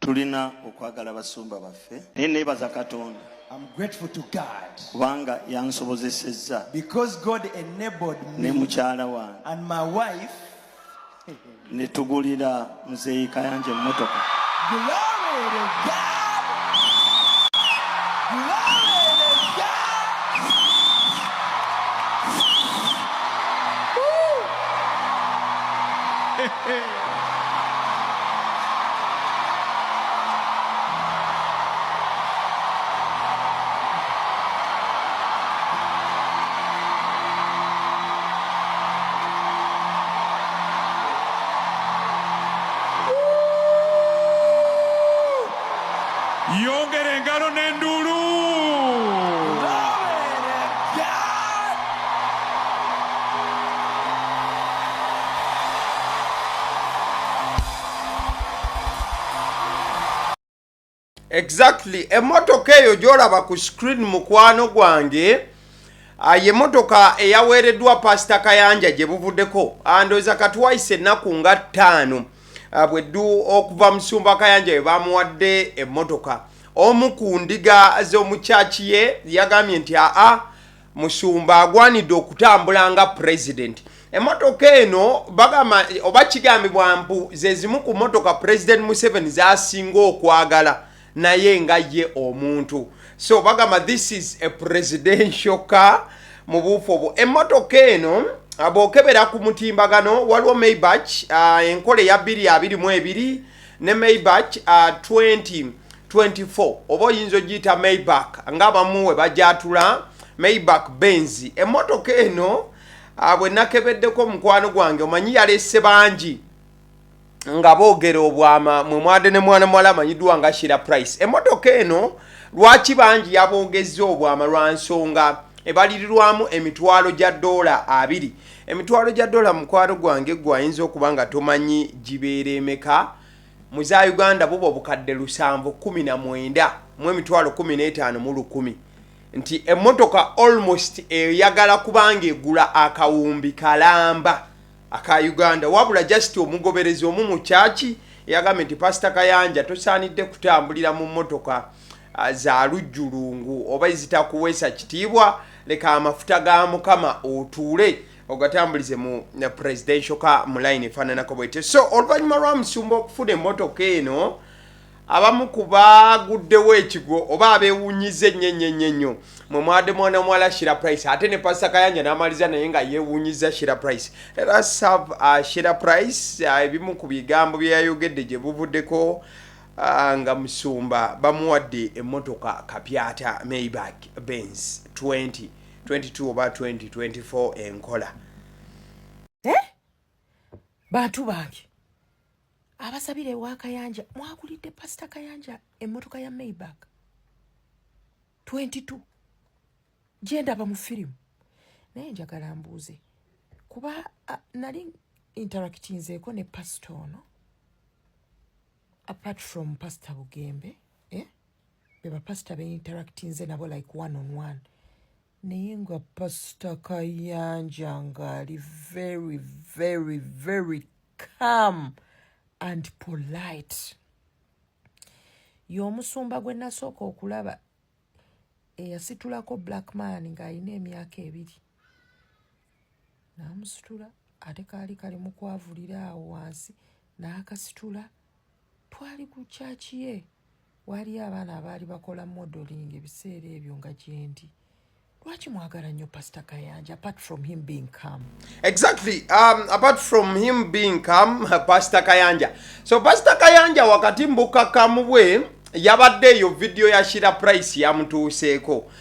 tulina okwagala basumba baffe. Neebaza Katonda. I'm grateful to God. Kubanga yansobozesezza. Because God enabled me ne mukyala wange. And my wife. Ne tugulira Muzeeyi Kayanja emmotoka. Glory to God. Glory to God. Woo. Yongere engalo n'enduulu. Exactly. Emmotoka eyo gy'olaba ku screen mukwano gwange ye motoka eyaweereddwa Pastor Kayanja gye buvuddeko andooza katuwayise ennaku nga 5 bweddu okuva Musumba Kayanja we bamuwadde emmotoka. Omu ku ndiga z'omukyaki ye yagambye nti Musumba agwanidde okutambula nga president. Emmotoka eno bagamba oba kigambibwa mbu ze zimu ku mmotoka President Museveni z'asinga okwagala naye nga ye omuntu. So bagamba this is a presidential car mu buufu obwo. Emmotoka eno abokebera ku mutimbagano waliwo Maybach enkole ya 2022 ne Maybach 2024 oba oyinza ogiyita Maybach ng'abamu we bajatula Maybach Benz. Emmotoka eno bwe nakebeddeko mukwano gwange omanyi yalese bangi nga boogera obwama mwe mwadde ne mwana mwala amanyiddwa nga Sheilah Price. Emmotoka eno lwaki bangi yaboogezza obwama lwa nsonga ebalirirwamu emitwalo gya $20. Emitwalo gya $, mukwano gwange gwayinza okuba nga tomanyi gibeera emeka. Mu za Uganda bubo bukadde 719 mu emitwalo 15 mu 1000. Nti emmotoka almost eyagala kubanga egula akawumbi kalamba aka Uganda. Wabula just omugoberezi omu mu kyaki yagambye nti Pastor Kayanja tosaanidde kutambulira mu mmotoka za lujjulungu oba ezitakuweesa kitiibwa. Leka amafuta ga Mukama otuule ogatambulize mu presidential ka mu line efaananako bwete. So oluvannyuma lwa Musumba okufuna emmotoka eno abamu ku baaguddewo ekigo oba abeewuunyiza ennyo mwe mwadde mwana mwala Sheilah Price ate ne Pastor Kayanja n'amaliza naye nga yeewuunyiza Sheilah Price. Let us have Sheilah Price ebimu ku bigambo bye yayogedde gye buvuddeko nga Musumba bamuwadde emmotoka kapyata Maybach Benz 2022 oba 2024 enkola. Bantu bange abasabire wa Kayanja mwagulidde Pastor Kayanja emmotoka ya Maybach 22 gyendaba mu firimu naye njagala mbuuze kuba nali interactinzeeko ne pastor ono apart from Pastor Bugembe beba pastor be interactinze nabo like one on one naye nga Pastor Kayanja ngali very very very calm and polite. Y'omusumba gwe nasooka okulaba eyasitulako black man ng'alina emyaka 2 n'amusitula ate kaali kali mu kwavulira awo wansi n'akasitula. Twali ku kyaki ye waliyo abaana abaali bakola modeling ebiseera ebyo nga gyendi. Lwaki mwagala nnyo Pastor Kayanja apart from him being calm? Exactly. Apart from him being calm, Pastor Kayanja. So Pastor Kayanja wakati mbukakamu bwe yabadde eyo video ya Sheilah Price yamutuuseeko.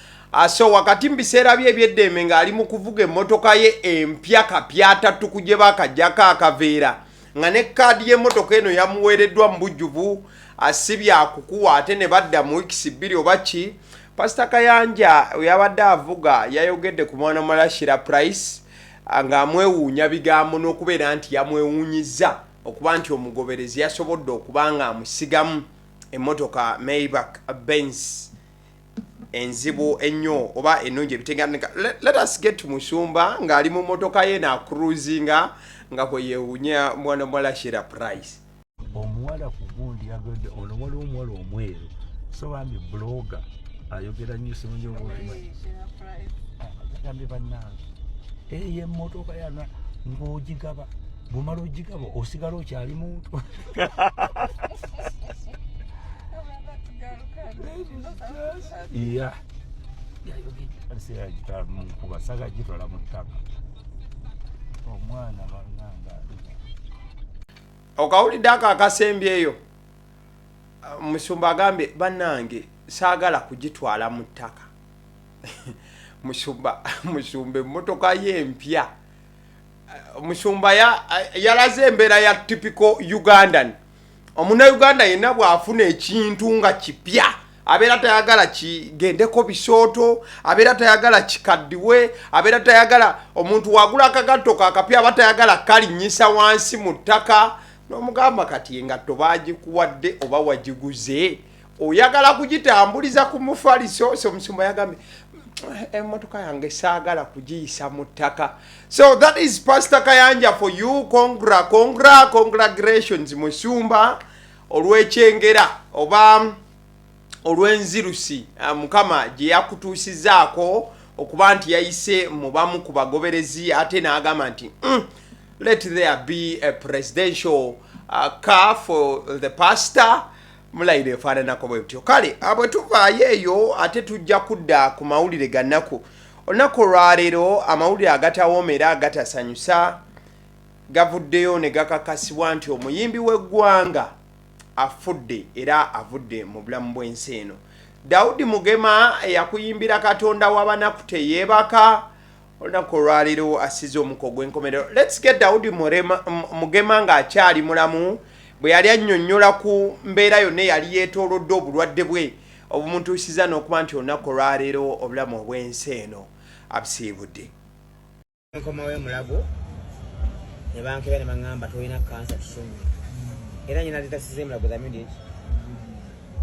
So wakati mbiseera bye eby'eddembe ng'ali mu kuvuga emmotoka ye empya kapyata tukuje bakajjako akaveera nga ne kaadi y'emmotoka eno yamuweereddwa mu bujjuvu asibye akukuwa ate ne badda mu weeks 2 oba ki. Pastor Kayanja yabadde avuga yayogedde ku mwana mala Sheilah Price ng'amwewuunya bigambo n'okubeera nti yamwewuunyiza okuba nti omugoberezi yasobodde okuba nga amusigamu emmotoka Maybach Benz enzibu ennyo oba ennungi ebiteganika. Let us get to Musumba ng'ali mu mmotoka ye na cruisinga nga kwe yeewuunya mwana mala Sheilah Price. Omuwala ku gundi nagende ono waliwo omuwala omweru so bambi blogger ayogera nnyo simu gy'obuuti agambye bannange eyo emmotoka yana ng'ogigaba bw'omala ogigaba osigala okyali muntu iya yayogera munkuba saga gitwala mu ttaka omwana bannange okawulidde ako akasembyeyo musumba agambye bannange saagala kugitwala mu ttaka musumba emmotoka y'empya musumba yalaze embeera ya typical Ugandan. Omunnauganda yenna bw'afuna ekintu nga kipya abeera tayagala kigendeko bisooto, abeera tayagala kikaddiwe, abeera tayagala omuntu wagula akagatto kakapya aba tayagala kalinnyisa wansi mu ttaka n'omugamba kati engatto baagikuwadde oba wagiguze oyagala kugitambuliza ku mufaliso. So musumba yagambye emmotoka yange saagala kugiyisa mu ttaka. So that is Pastor Kayanja for you. Congratulations musumba olw'ekyengera oba olw'enzirusi mukama gye yakutuusizaako okuba nti yayise mu bamu ku bagoberezi ate n'agamba nti let there be a presidential car for the pastor. Mulaire efaananako bwe butyo. Kale bwe tuvaayo eyo ate tujja kudda ku mawulire gannaku. Olunaku olwaleero amawulire agatawoomera agatasanyusa gavuddeyo ne gakakasibwa nti omuyimbi w'eggwanga afudde era avudde mu bulamu bw'ensi eno. Daudi Mugema eyakuyimbira Katonda w'abanaku teyeebaka. Olunaku olwaleero asize omuko gw'enkomerero. Let's get Daudi Mugema ng'akyali mulamu bwe yali annyonnyola ku mbeera yonna yali yeetoolodde obulwadde bwe obumutuusiza n'okuba nti olunaku olwaleero obulamu obw'ensi eno abusiibudde. Nkomawo emulago ne bankeba ne baŋŋamba tolina kansa tusomye era nyina zitasize emulago za immediate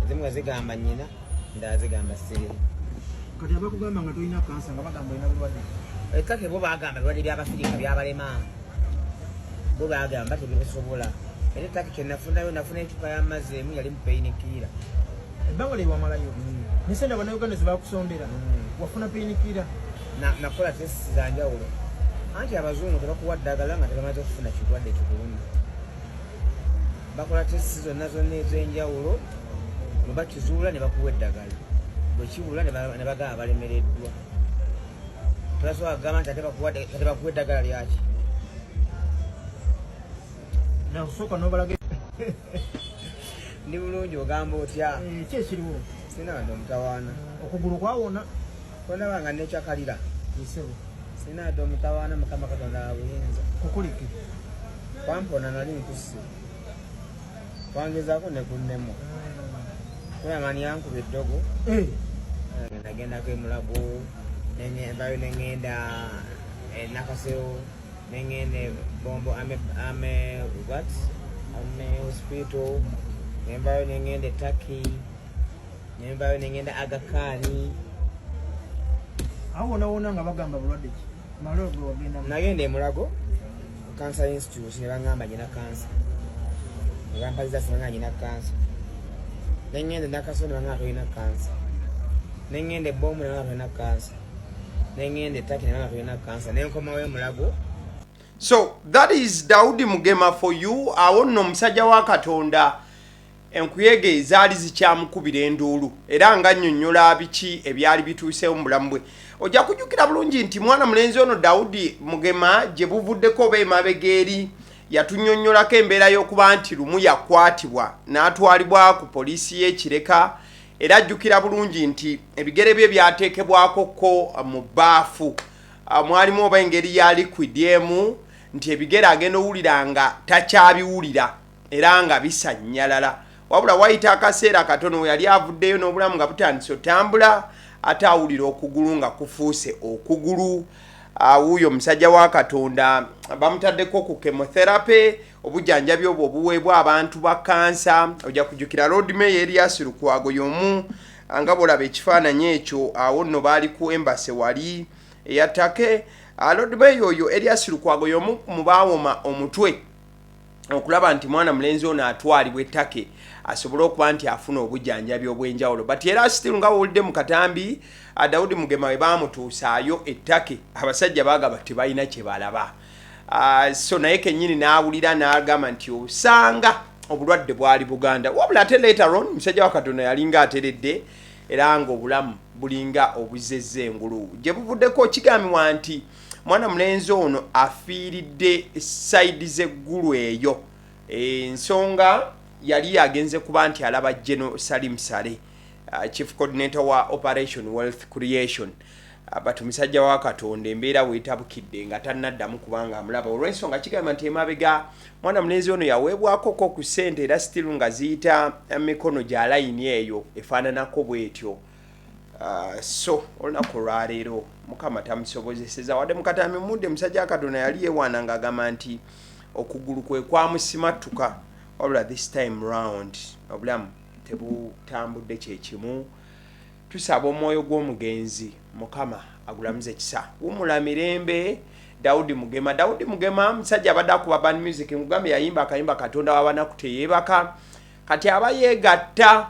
ezimu nga zigamba nnyina ndala zigamba sirina. Kati abakugamba nga tolina kansa nga bagamba olina bulwadde ekake bo bagamba ebirwadde by'abafirika byabalema bo bagamba tebibisobola. Era ettaka kyenafunayo nafuna ecupa y'amazzi emu yali mu painkiller. ebbanga lye wamalayo nisenda bannayuganda ze bakusombera wafuna painkiller nakola testi za njawulo anti abazungu tebakuwa ddagala nga tebamaze okufuna kirwadde ekibulumi. Bakola testi zonna ez'enjawulo ne bakizuula ne bakuwa eddagala bwe kibula ne bagamba balemereddwa. Tolasobola kugamba nti ate bakuwa eddagala lyaki nakusooka n'obalaga ndi bulungi ogamba otya ki ekiriwo sina wadde omutawaana okugulu kwawona tondaba nga nekyakalira isebo sina wadde omutawaana mukama Katonda wa buyinza kukulike kwampona nali nkusse kwangezaako ne kunnemu kulamani yankuba eddogo nagendako emulago envayo neŋŋenda nakasero neŋŋende bombo ame hospital nembayo neŋŋende Taki nembayo neŋŋende Agakani awo wonawona nga bagamba bulwadde ki maliro gwe wagenda nagenda emulago cancer institute ne baŋŋamba nyina kansa ne bampaliza sinanga nyina kansa. Neŋŋende nakasero ne baŋŋamba tolina kansa. Neŋŋende bombo ne baŋŋamba tolina kansa. Neŋŋende Taki ne baŋŋamba tolina kansa nenkomawo emulago. So that is Daudi Mugema for you. Awo nno omusajja wa Katonda enkuyege ezaali zikyamukubira enduulu era nga nnyonnyola biki ebyali bituusewo mu bulamu bwe. Ojja kujjukira bulungi nti mwana mulenzi ono Daudi Mugema gye buvuddeko oba emabega eri yatunnyonnyolako embeera y'okuba nti lumu yakwatibwa n'atwalibwa ku poliisi y'Ekireka era ajjukira bulungi nti ebigere bye byateekebwakoko mu bbaafu mwalimu oba engeri ya liquid emu nti ebigere agenda owulira nga takyabiwulira era nga bisannyalala wabula wayita akaseera katono we yali avuddeyo n'obulamu nga butandise otambula ate awulira okugulu nga kufuuse okugulu. Wuuyo omusajja wa Katonda bamutaddeko ku chemotherapy obujjanjabi obwo obuweebwa abantu ba kansa. Ojja kujjukira Lord Mayor Erias Lukwago y'omu nga bw'olaba ekifaananyi ekyo awo nno baali ku embase wali eyatake. Lord Mayor oyo Erias Lukwago y'omu mu baawoma omutwe okulaba nti mwana mulenzi ono atwalibwa ettake asobole okuba nti afuna obujjanjabi obw'enjawulo but era still nga wulidde mu katambi Daudi Mugema we baamutuusaayo ettake abasajja baagaba tebalina kye balaba so naye kennyini n'awulira n'agamba nti osanga obulwadde bwali Buganda wabula ate later on musajja wa Katonda yalinga ateredde era ng'obulamu bulinga obuzezze engulu gye buvuddeko kigambibwa nti mwana mulenzi ono afiiridde side z'eggulu eyo ensonga yali agenze kuba nti alaba General Salim Saleh Chief Coordinator wa Operation Wealth Creation but musajja wa Katonda embeera weetabukidde nga tannaddamu kubanga amulaba olw'ensonga kigamba nti emabega mwana mulenzi ono yaweebwako ku ssente era still nga ziyita mikono gya layini eyo efaananako bw'etyo so olunaku olwaleero Mukama tamusobozeseza wadde mukatambi mudde musajja wa Katonda yali yeewaana ng'agamba nti okugulu kwe kwamusimattuka wabula this time round obulamu tebutambudde kyekimu tusaba omwoyo gw'omugenzi Mukama agulamuze kisa wumula mirembe Daudi Mugema musajja abadde akuba band music mugambe yayimba akayimba Katonda w'abanaku teyeebaka kati aba yeegatta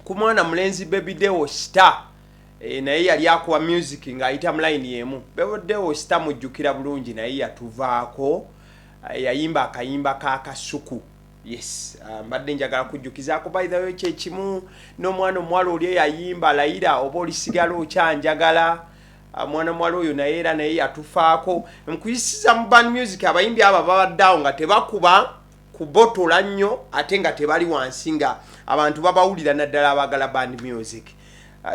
ku mwana mulenzi Baby Deo Star naye yali akuba music ng'ayita mu line y'emu Baby Deo Star mujjukira bulungi naye yatuvaako yayimba akayimba k'akasuku yes mbadde njagala kujjukizaako by the way kyekimu n'omwana omuwala oli yayimba layira oba olisigala okyanjagala mwana muwala oyo naye era naye yatufaako nkuyisiza mu band music abayimbi abo babaddeawo nga tebakuba kubotola nnyo ate nga tebali wansi nga abantu babawulira naddala abagala band music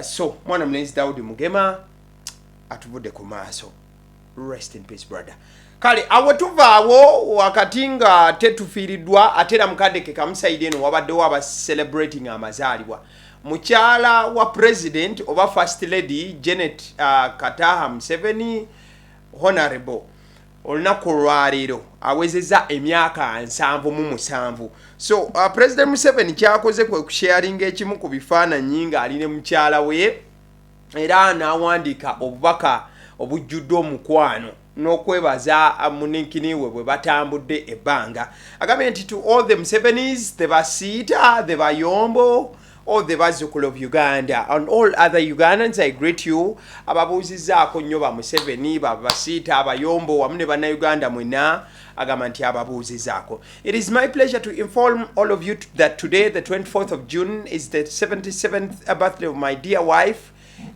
so mwana mulenzi Daudi Mugema atuvudde ku maaso rest in peace brother kale awe tuvaawo wakati nga tetufiiriddwa ate era mukadde kamusaidi eno wabaddewo aba celebrating amazaalibwa mukyala wa president oba first lady Janet Kataha Museveni honorable olunaku olwaleero awezezza emyaka 77 so president Museveni kyakoze kwe kusharinga ekimu ku bifaananyi ng'aline mukyala we era n'awandiika obubaka obujjudde omukwano n'okwebaza munenkini we bwe batambudde ebbanga agambye nti to all the Musevenis the Basiita the Bayombo all the bazzukulu of Uganda and all other Ugandans I greet you ababuuzizzaako nnyo ba Museveni Basiita Abayombo wamu ne bannayuganda mwena agamba nti ababuuzizzaako. It is my pleasure to inform all of you that today the 24th of June is the 77th birthday of my dear wife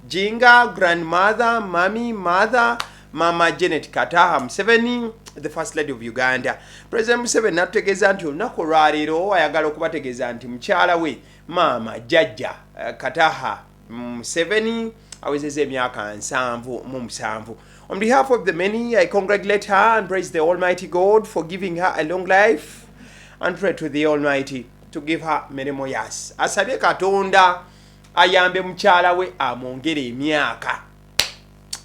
Jinga, grandmother, mother Mama Janet Kataha Museveni, the first lady of Uganda. President Museveni nategeeza nti olunaku olwaleero ayagala okubategeeza nti mukyala we Mama Jajja Kataha Museveni awezezza emyaka 77. On behalf of the many, I congratulate her and praise the Almighty God for giving her a long life and pray to the Almighty to give her many more years. Asabye Katonda ayambe mukyala we amwongere emyaka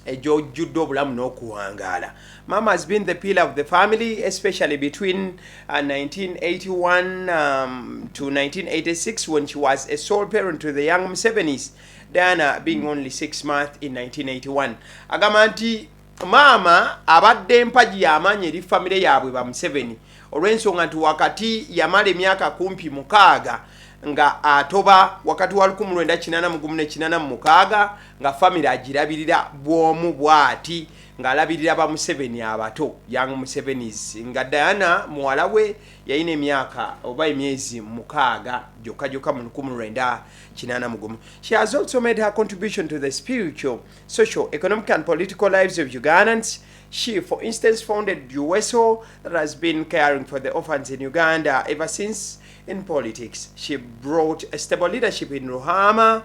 ejojjudde obulamu n'okuwangaala. Mama has been the pillar of the family, especially between 1981 to 1986 when she was a sole parent to the young Musevenis, Diana being only 6 months in 1981. Agamba nti Mama abadde mpaji y'amaanyi eri famire yaabwe ba Museveni olw'ensonga nti wakati yamala emyaka kumpi 6 nga atoba wakati wa 1986 nga family agirabirira bwomu bwati nga alabirira ba Museveni abato young Musevenis nga Diana muwala we yayina emyaka oba emyezi 6 gyokka mu 1986. She has also made her contribution to the spiritual, social, economic and political lives of Ugandans. She, for instance, founded USO that has been caring for the orphans in Uganda ever since. In politics, she brought a stable leadership in Ruhama.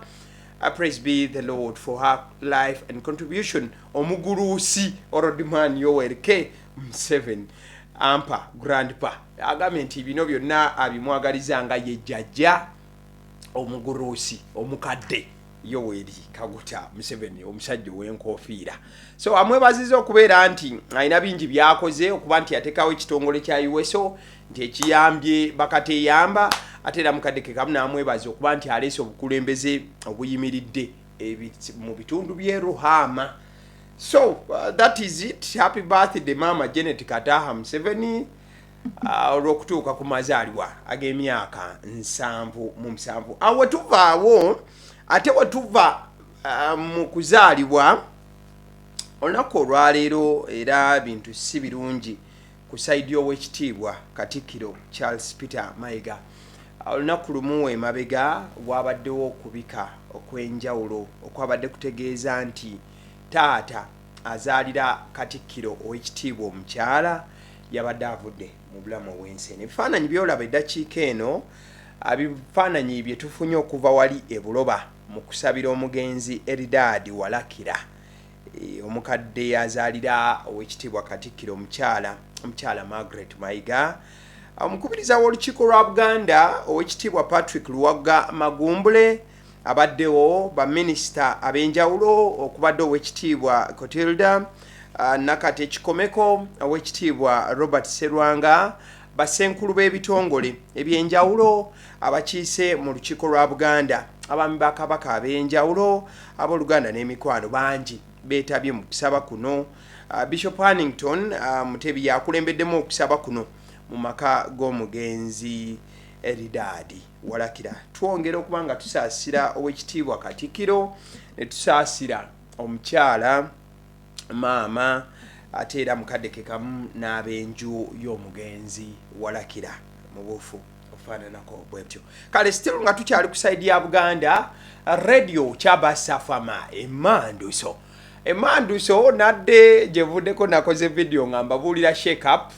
Praise be the Lord for her life and contribution. Omugurusi Orodimani Yowerke Museveni ampa grandpa agambye nti bino byonna abimwagaliza nga ye jjajja omugurusi omukadde Yoweri Kaguta Museveni omusajja w'enkofiira. So amwebaziza okubeera nti alina bingi byakoze okuba nti yatekawo ekitongole kya USO nti ekiyambye bakateyamba ate era mukadde kamu n'amwebaza okuba nti aleese obukulembeze obuyimiridde mu bitundu by'e Ruhama. So that is it. Happy birthday Mama Janet Kataha Museveni. olw'okutuuka ku mazaalibwa ag'emyaka 7 awo wetuvaawo ate wetuva mu kuzaalibwa olunaku olwaleero era bintu si birungi ku saidi y'owekitiibwa Katikkiro Charles Peter Mayiga. Olunaku lumu emabega wabaddewo okubika okw'enjawulo okwabadde kutegeeza nti taata azaalira Katikkiro owekitiibwa Mukyala yabadde avudde mu bulamu obw'ensi. Ebifaananyi byolaba eddakiika eno ebifaananyi bye tufunye okuva wali e Buloba mu kusabira omugenzi Eridadi Walakira omukadde yazaalira owekitiibwa Katikkiro Mukyala Margaret Mayiga. Omukubiriza w'olukiiko lwa Buganda owekitiibwa Patrick Luwaga Magumbule, abaddewo baminisita ab'enjawulo okubadde owekitiibwa Kotilda Nakate Kikomeko, owekitiibwa Robert Serwanga, basenkulu b'ebitongole ebyenjawulo abakiise mu lukiiko lwa Buganda, abaami ba Kabaka ab'enjawulo ab'Oluganda n'emikwano bangi beetabye mu kusaba kuno. Bishop Hannington Mutebi yakulembeddemu okusaba kuno mu maka g'omugenzi Eridadi Walakira. Twongera okuba nga tusaasira owekitiibwa Katikkiro ne tusaasira omukyala maama ate era mukadde ke kamu n'ab'enju y'omugenzi Walakira mu buufu ofaananako bwetyo. Kale still nga tukyali ku saidi ya Buganda, radio Kyabasafama Emanduso nadde gyevuddeko nakoze video nga mbabuulira shake up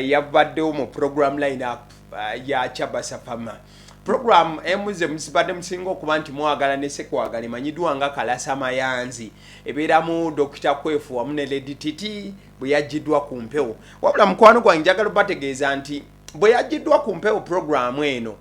yabaddewo mu program line up ya Kyabasafama. Program emuze musibadde musinga okuba nti mwagala ne sekwagala emanyiddwa nga Kalasa Mayanzi ebeeramu Dr. Kwefu wamu ne Lady Titi bwe yaggiddwa ku mpewo. Wabula mukwano gwange njagala bategeeza nti bwe yaggiddwa ku mpewo program eno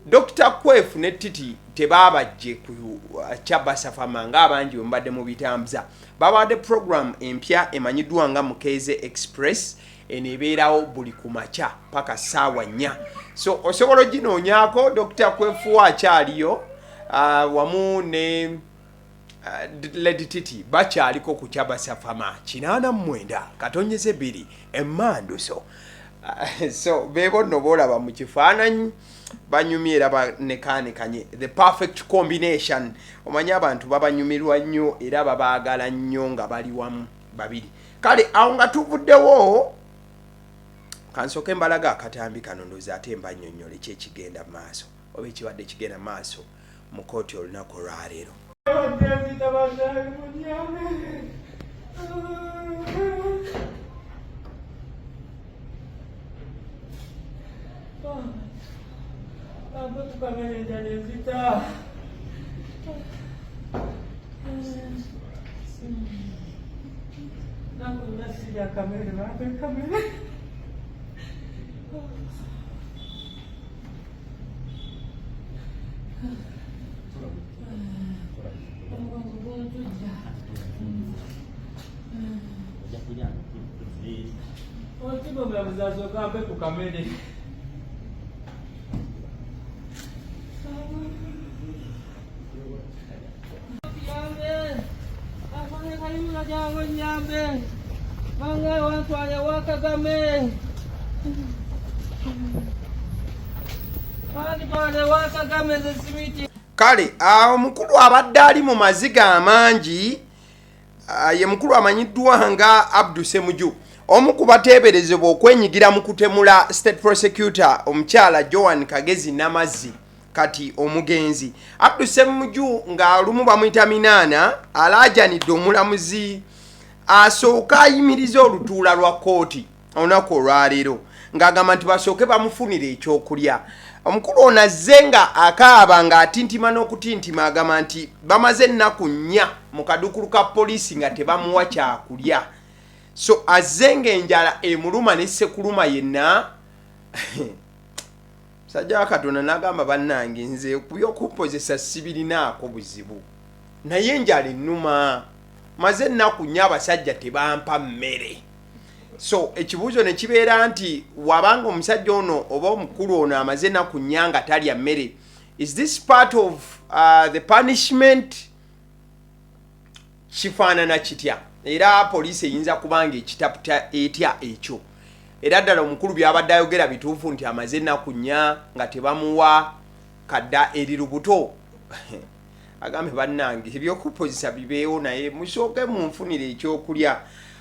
Dr. Kwefu ne Titi tebaabajje ku Kyabasafama ng'abangi bwe mbadde mu bitambuza. Babadde program empya emanyiddwa nga Mukeze Express enebeerawo buli kumakya paka ssaawa 4. So osobola ginoonyaako Dr. Kwefu akyaliyo wamu ne Lady Titi bakyaliko ku Kyabasafama 89 katonyeze 2 Emanduso. So bebo no bolaba mu kifaananyi banyumye era banekaanekanye the perfect combination. Omanya abantu babanyumirwa nnyo era babaagala nnyo nga bali wamu babiri. Kale awo nga tuvuddewo kansoke mbalaga akatambi kano ndoza ate mbannyonnyole kyekigenda mu maaso oba ekibadde kigenda mu maaso mu kooti olunaku olwaleero. Kale omukulu abadde ali mu maziga amangi ye mukulu amanyiddwa nga Abdu Semuju, omu ku bateeberezebwa okwenyigira mu kutemula State Prosecutor Omukyala Joan Kagezi Namazzi kati omugenzi. Abdu Semuju nga lumu bamuyita Minana alaajanidde omulamuzi asooka ayimiriza olutuula lwa kooti olunaku olwaleero ng'agamba nti basooke bamufunira ekyokulya. Omukulu ono azze nga akaaba ng'atintima n'okutintima agamba nti bamaze ennaku 4 mu kadukulu ka poliisi nga tebamuwa kyakulya. So azze ng'enjala emuluma ne ssekuluma yenna. Sajja Katonda n'agamba bannange nze by'okumpozesa sibirinaako buzibu naye enjala ennuma maze ennaku 4 abasajja tebampa mmere. So ekibuuzo ne kibeera nti wabanga omusajja ono oba omukulu ono amaze ennaku 4 nga talya mmere, is this part of the punishment? Kifaanana kitya era poliisi eyinza kubanga ekitaputa etya ekyo. era ddala omukulu byabadde ayogera bituufu nti amaze ennaku nnya nga tebamuwa kadda eri lubuto agambe bannange ebyokupozisa bibeewo naye musooke munfunire ekyokulya.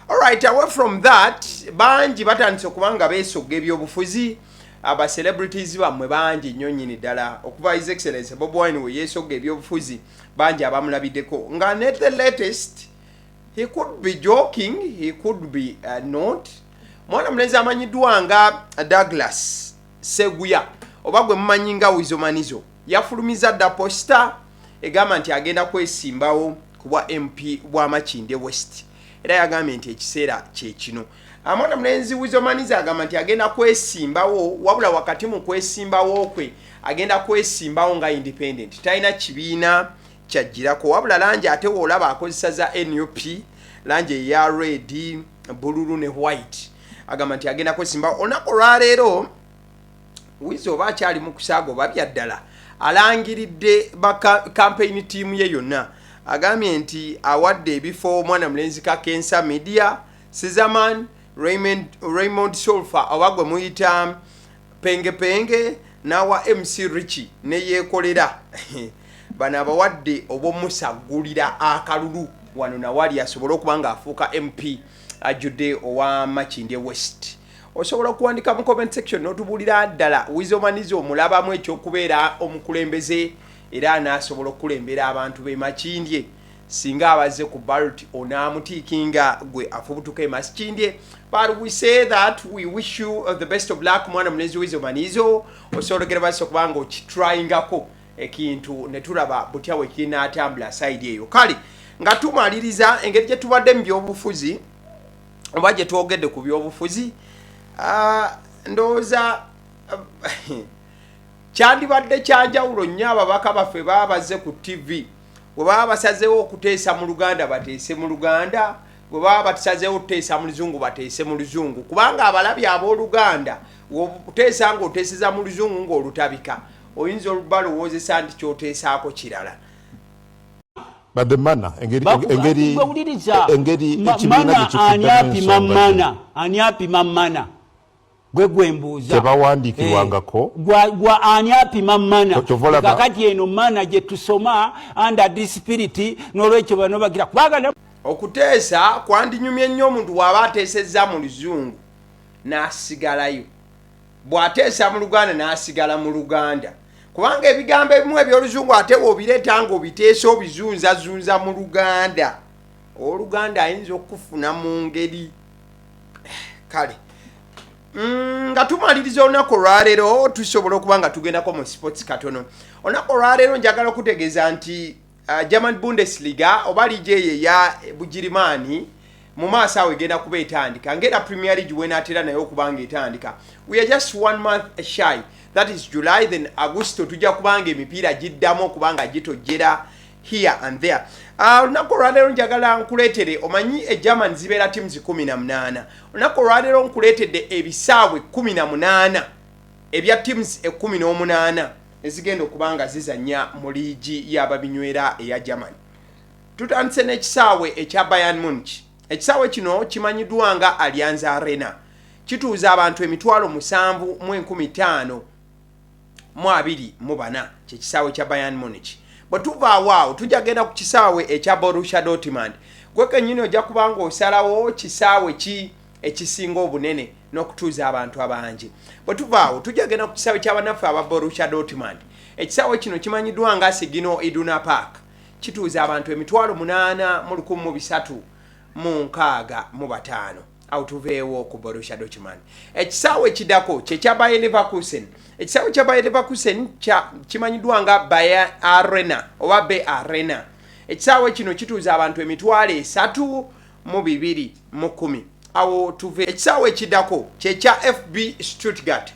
Alright, away from that, banji batandise okuba nga beesogga ebyobufuzi. Aba celebrities bamwe banji nnyo nnyini ddala okuva His Excellency Bobi Wine we yeesogga ebyobufuzi banji abamulabiddeko nga ne the latest he could be joking, he could be not. Mwana mulenzi amanyiddwa nga Douglas Seguya oba gwe mumanyi nga Wizomanizo yafulumiza dda posta egamba nti agenda kwesimbawo ku bwa MP bwa Makinde West. Era yagambye nti ekiseera kye kino. Mwana mulenzi Wizomanizo agamba nti agenda kwesimbawo, wabula wakati mu kwesimbawo kwe agenda kwesimbawo nga independent. Talina kibiina kyajjirako, wabula langi ate woolaba akozesa za NUP, langi eya red, bululu ne white. Agamba nti agenda kwesimbawo. Olunaku olwaleero Wizo oba akyali mu kusaaga oba byaddala alangiridde campaign team ye yonna. Agambye nti awadde ebifo mwana mulenzi Kakensa Media, Sizaman, Raymond Solfa oba gwe muyita Penge nawa MC Richie ne yeekolera bano abawadde obwomusagulira akalulu wano nawali asobola okuba nga afuuka MP ajudde owa Makinde West. Osobola okuwandika mu comment section n'otubuulira ddala Wizomanizo omulabamu ekyokubeera omukulembeze era n'asobola okulembera abantu be Makindye singa abaze ku ballot onaamutiikinga gwe afubutuka Makindye. But we say that we wish you the best of luck mwana mulenzi Wizomanizo. Osobola okugera basi okuba nga okitryingako ekintu ne tulaba butya we kinaatambula side eyo. Kale nga tumaliriza engeri gye tubadde mu byobufuzi oba gye twogedde ku byobufuzi ndowooza kyandibadde kyanjawulo nnyo ababaka baffe babaze ku TV bwe baba basazeewo okuteesa mu Luganda bateese mu Luganda, bwe baba basazeewo okuteesa mu Luzungu bateese mu Luzungu, kubanga abalabi ab'Oluganda wokuteesa ng'oteeseza mu Luzungu ng'olutabika oyinza olubalowozesa nti kyoteesaako kirala. But the manner, engeri ekibiina ani apima mana gwe mbuuza tebawandiikirwangako gwa ani apima mana kakati eno mana gye tusoma under this spirit n'olwekyo bano bagira kubagana okuteesa kwandinyumye nnyo omuntu bw'aba ateesezza mu Luzungu n'asigalayo, bw'ateesa mu Luganda n'asigala mu Luganda, kubanga ebigambo ebimu eby'Oluzungu ate wobireeta ng'obiteesa obizunzazunza mu Luganda, Oluganda ayinza okufuna mu ngeri. Kale nga tumaliriza olunaku olwaleero tusobola okuba nga tugendako mu sports katono. Olunaku olwaleero njagala okutegeeza nti German Bundesliga oba liigi eyo eya Bugirimaani mu maaso awo egenda kuba etandika ng'era Premier League weenaatera naye okuba nga etandika. We are just 1 month shy, that is July, then August tujja kubanga emipiira giddamu okubanga gitojjera here and there. Olunaku olwaleero njagala nkuleetere, omanyi German zibeera teams 18. Olunaku olwaleero nkuleetedde ebisaawe 18 ebya teams 18 ezigenda okubanga zizannya mu liigi y'ababinywera eya German. Tutandise n'ekisaawe ekya Bayern Munich. Ekisaawe kino kimanyiddwa nga Allianz Arena. Kituuza abantu 7,524 kyekisaawe kya Bayern Munich. Bwe tuva awo tujja genda ku kisaawe ekya Borussia Dortmund. Gwe kennyini ojja kuba ng'osalawo kisaawe ki ekisinga obunene n'okutuuza abantu abangi. Bwe tuva awo tujja genda ku kisaawe ky'abannaffe aba Borussia Dortmund. Ekisaawe kino kimanyiddwa nga Signal Iduna Park. Kituuza abantu 8,165 awo tuveewo ku Borussia Dortmund. Ekisaawe ekiddako kye kya Bayer Leverkusen. Ekisaawe kya Bayer Leverkusen kimanyiddwa nga Bayer Arena oba Be Arena. Ekisaawe kino kituuza abantu 3,210. Awo tuve ekisaawe ekiddako kye kya FB Stuttgart.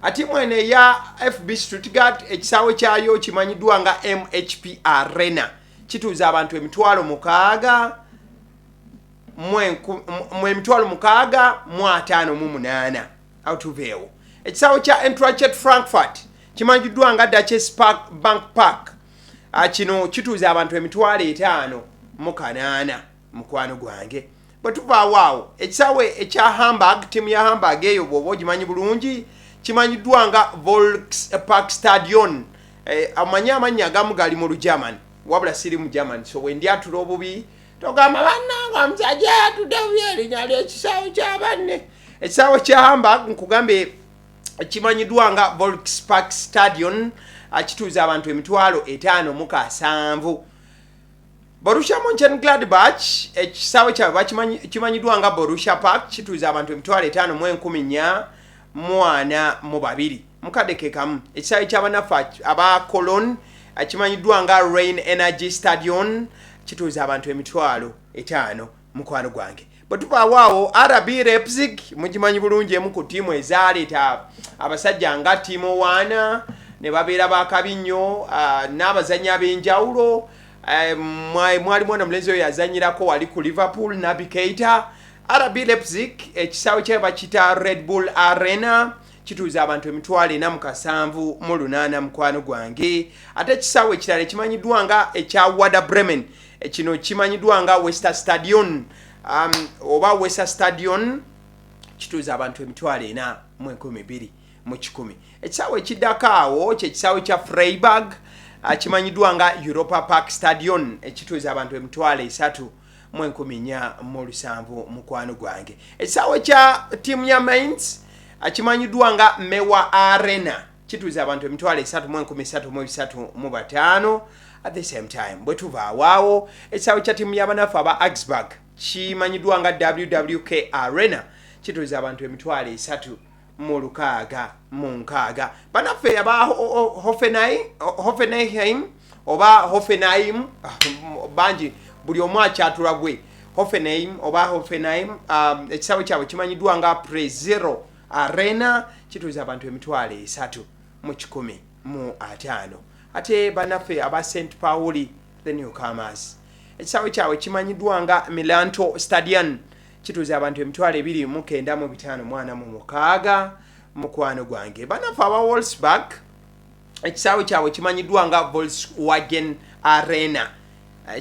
Ati mwene ya FB Stuttgart ekisaawe kyayo kimanyiddwa nga MHP Arena. Kituuza abantu 6,658. Awo tuveewo. Ekisaawe kya Eintracht Frankfurt kimanyiddwa nga Duchess Bank Park. Kino kituuza abantu 5,800 mukwano gwange. bwe tuvaawo ekisaawe ekya Hamburg tiimu ya Hamburg eyo bw'oba ogimanyi bulungi kimanyiddwa nga Volkspark Stadion amanyi amannya agamu gali mu German wabula siri mu German so wendi atula obubi togamba bannanga omusajja atudde bubi erinnya ly'ekisaawe kya banne ekisaawe kya Hamburg nkugambe kimanyiddwa nga Volkspark Stadion kituuza abantu 57,000 Borussia Mönchengladbach ekisaawe kyabwe kimanyiddwa nga Borussia Park kituuza abantu 5,142 mukadde ke kamu ekisaawe ky'abanafu aba Cologne kimanyiddwa nga Rhein Energy Stadion kituuza abantu 5,000 mukwano gwange bwe tuvaawo RB Leipzig mugimanyi bulungi emu ku ttiimu ezaaleeta abasajja nga Timo Werner ne babeera bakabi nnyo n'abazannyi ab'enjawulo mwali mwana mulenzi oyo yazanyirako wali ku Liverpool Naby Keita RB Leipzig ekisaawe kyayo bakita Red Bull Arena kituuza abantu 47,800 mukwano gwange ate ekisaawe ekirala ekimanyiddwa nga ekya Werder Bremen kino kimanyiddwa nga Weser Stadion oba Weser Stadion kituuza abantu 4,012 mu 10 ekisaawe ekiddako awo kyekisaawe kya Freiburg kimanyiddwa nga Europa Park Stadion ekituuza abantu 3,017 mukwano gwange ekisaawe kya ttiimu ya Mainz kimanyiddwa nga Mewa Arena kituuza abantu 3,035 at the same time bwe tuvaawo ekisaawe kya ttiimu y'abanafu aba Augsburg kimanyiddwa nga WWK Arena kituuza abantu 3,606 banaffe aba Hoffenheim oba Hoffenheim bangi buli omu akyatula gwe Hoffenheim oba Hoffenheim ekisaawe kyabwe kimanyiddwa nga Prezero Arena kituuza abantu 3,115 ate banaffe aba St Pauli the newcomers ekisaawe kyabwe kimanyiddwa nga Milanto Stadion kituuza abantu 2,956 mukwano gwange banaffe aba Wolfsburg ekisaawe kyabwe kimanyiddwa nga Volkswagen Arena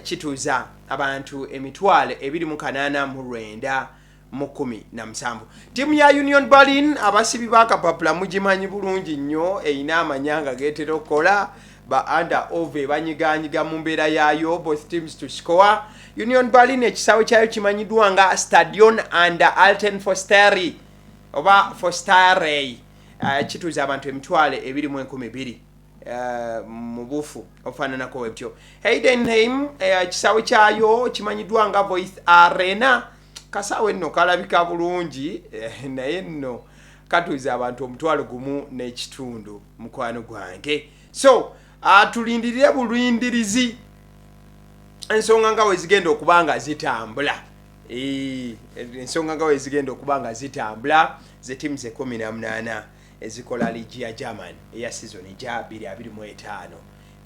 kituuza abantu 2,889 ttiimu ya Union Berlin abasibi bakapapula mugimanyi bulungi nnyo eyina amanyanga geetera okukola ba under ove banyiganyiga mu mbeera yaayo both teams to score Union Berlin ekisaawe kyayo kimanyiddwa nga Stadion under Alten Forsterei oba Forsterei kituuza abantu 2,212 mu bufu ofaananako webyo Heidenheim ekisaawe kyayo kimanyiddwa nga Voith Arena kasaawe nno kalabika bulungi naye nno katuuza abantu 1,000 mukwano gwange so tulindirire bulindirizi ensonga nga wezigenda okuba nga zitambula ensonga nga wezigenda okuba nga zitambula ze ttiimu ze 18 ezikola liigi ya German eya season eja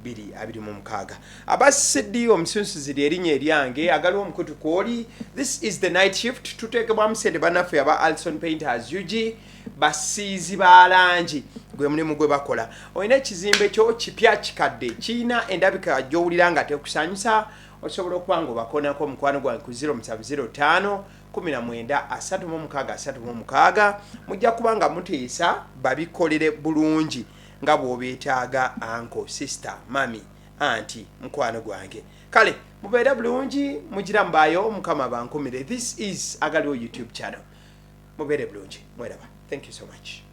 2025-2026 abasidi omusunsuzi erinnya eryange agaliwo omukutu kwoli this is the night shift tuteekebwamu sente banaffe aba Alson Painters UG basiizi balangi gwe mulimu gwe bakola olina ekizimbe kyo kipya kikadde kiina endabika gy'owulira nga tekusanyusa osobola okuba nga obakonako omukwano gwange ku 0705 1936 mujja kuba nga muteesa babikolere bulungi nga bw'obeetaaga uncle sister mami anti mukwano gwange kale mubeere bulungi mugira mbaayo mukama bankumire this is agaliwo YouTube channel mubeere bulungi mweraba thank you so much